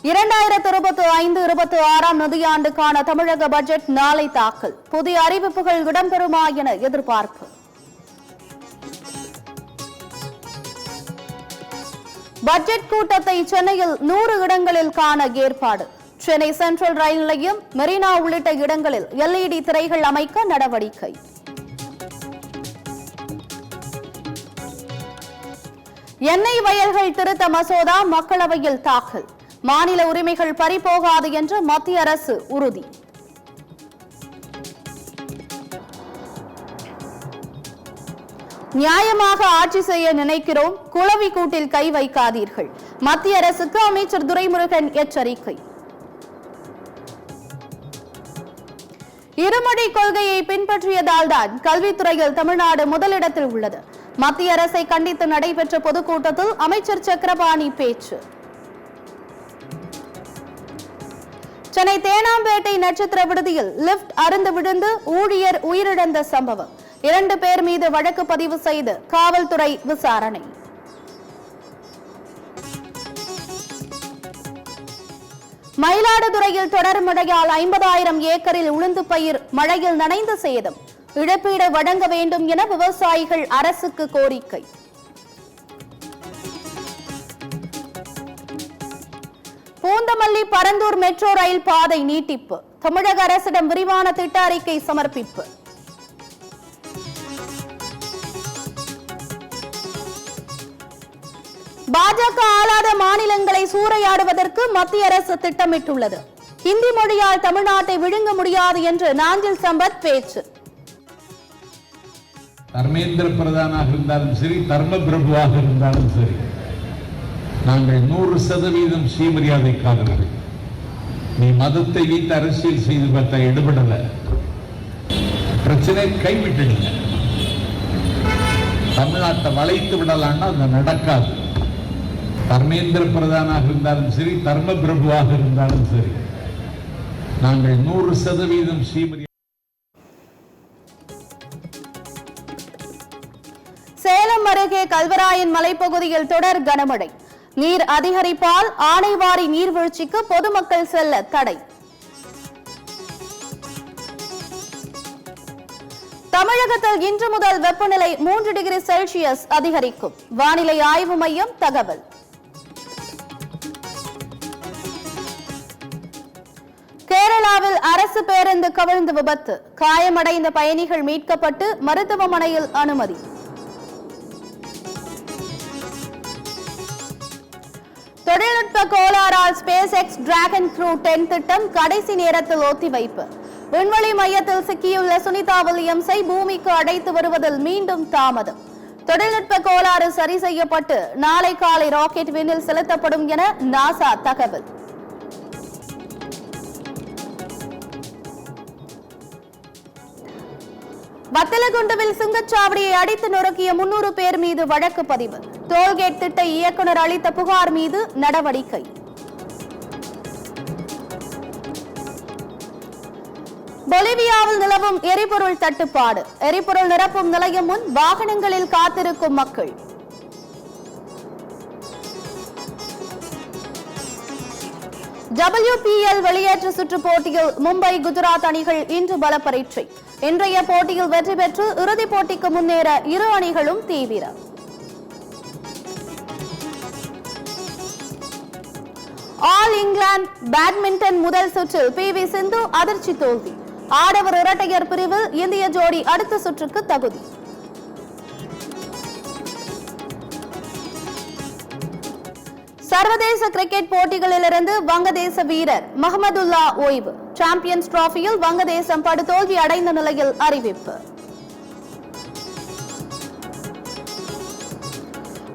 2025-26 நிதியாண்டுக்கான தமிழக பட்ஜெட் நாளை தாக்கல். புதிய அறிவிப்புகள் இடம்பெறுமா என எதிர்பார்ப்பு. பட்ஜெட் கூட்டத்தை சென்னையில் 100 இடங்களில் காண ஏற்பாடு. சென்னை சென்ட்ரல் ரயில் நிலையம், மெரினா உள்ளிட்ட இடங்களில் LED திரைகள் அமைக்க நடவடிக்கை. எண்ணெய் வயல்கள் திருத்த மசோதா மக்களவையில் தாக்கல். மாநில உரிமைகள் பறிபோகாது என்று மத்திய அரசு உறுதி. நியாயமாக ஆட்சி செய்ய நினைக்கிறோம், குளவி கூட்டில் கை வைக்காதீர்கள். மத்திய அரசுக்கு அமைச்சர் துரைமுருகன் எச்சரிக்கை. இருமொழி கொள்கையை பின்பற்றியதால் தான் கல்வித்துறையில் தமிழ்நாடு முதலிடத்தில் உள்ளது. மத்திய அரசை கண்டித்து நடைபெற்ற பொதுக்கூட்டத்தில் அமைச்சர் சக்கரபாணி பேச்சு. சென்னை தேனாம்பேட்டை நட்சத்திர விடுதியில் லிப்ட் அருந்து விழுந்து ஊழியர் உயிரிழந்த சம்பவம். 2 பேர் மீது வழக்கு பதிவு செய்து காவல்துறை விசாரணை. மயிலாடுதுறையில் தொடர் மழையால் 50,000 ஏக்கரில் உளுந்து பயிர் மழையில் நனைந்து சேதம். இழப்பீடு வழங்க வேண்டும் என விவசாயிகள் அரசுக்கு கோரிக்கை. பூந்தமல்லி பரந்தூர் மெட்ரோ ரயில் பாதை நீட்டிப்பு. தமிழக அரசிடம் விரிவான திட்ட அறிக்கை சமர்ப்பிப்பு. பாஜக ஆளாத மாநிலங்களை சூறையாடுவதற்கு மத்திய அரசு திட்டமிட்டுள்ளது. ஹிந்தி மொழியால் தமிழ்நாட்டை விழுங்க முடியாது என்று நாஞ்சில் சம்பத் பேச்சு. தர்மேந்திர பிரதானாக இருந்தாலும் சரி, தர்ம பிரபுவாக இருந்தாலும் சரி, நாங்கள் 100% சுயமரியாதைக்காரர்கள். நீ மதத்தை வைத்து அரசியல் செய்து பார்த்தா எடுபடல, பிரச்சனை கைவிட்டுடுங்க. தமிழ்நாட்டை வளைத்து விடலான்னா அது நடக்காது. தர்மேந்திர பிரதானாக இருந்தாலும் சரி, தர்ம பிரபுவாக இருந்தாலும் சரி, நாங்கள் 100% சுயமரியாதை. சேலம் அருகே கல்வராயன் மலைப்பகுதியில் தொடர் கனமழை. நீர் அதிகரிப்பால் ஆனைவாரி நீர்வீழ்ச்சிக்கு பொதுமக்கள் செல்ல தடை. தமிழகத்தில் இன்று முதல் வெப்பநிலை 3 டிகிரி செல்சியஸ் அதிகரிக்கும். வானிலை ஆய்வு மையம் தகவல். கேரளாவில் அரசு பேருந்து கவிழ்ந்து விபத்து. காயமடைந்த பயணிகள் மீட்கப்பட்டு மருத்துவமனையில் அனுமதி. தொழில்நுட்ப கோளாறால் ஸ்பேஸ் எக்ஸ் டிராகன் க்ரூ 10 திட்டம் கடைசி நேரத்தில் ஒத்திவைப்பு. விண்வெளி மையத்தில் சிக்கியுள்ள சுனிதா வில்லியம்ஸை பூமிக்கு அழைத்து வருவதில் மீண்டும் தாமதம். தொழில்நுட்ப கோளாறு சரி செய்யப்பட்டு நாளை காலை ராக்கெட் விண்ணில் செலுத்தப்படும் என நாசா தகவல். வத்தலகுண்டுவில் சுங்கச்சாவடியை அடித்து நொறுக்கிய 300 பேர் மீது வழக்கு பதிவு. டோல்கேட் திட்ட இயக்குநர் அளித்த புகார் மீது நடவடிக்கை. பொலிவியாவில் நிலவும் எரிபொருள் தட்டுப்பாடு. எரிபொருள் நிரப்பும் நிலையம் முன் வாகனங்களில் காத்திருக்கும் மக்கள். WPL வெளியேற்ற சுற்று போட்டியில் மும்பை, குஜராத் அணிகள் இன்று பல பரீட்சை. இன்றைய போட்டியில் வெற்றி பெற்று இறுதிப் போட்டிக்கு முன்னேற இரு அணிகளும் தீவிரம். ஆல் இங்கிலாந்து பேட்மிண்டன் முதல் சுற்றில் PV சிந்து அதிர்ச்சி தோல்வி. ஆடவர் இரட்டையர் பிரிவில் இந்திய ஜோடி அடுத்த சுற்றுக்கு தகுதி. சர்வதேச கிரிக்கெட் போட்டிகளிலிருந்து வங்கதேச வீரர் மஹமதுல்லா ஓய்வு. சாம்பியன்ஸ் டிராபியில் வங்கதேசம் படுதோல்வி அடைந்த நிலையில் அறிவிப்பு.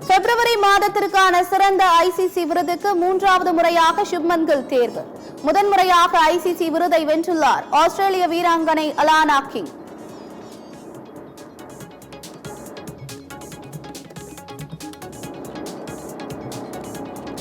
பிப்ரவரி மாதத்திற்கான சிறந்த ICC விருதுக்கு 3வது முறையாக சுப்மன் கில் தேர்வு. முதன்முறையாக ICC விருதை வென்றுள்ளார் ஆஸ்திரேலிய வீராங்கனை அலானா கிங்.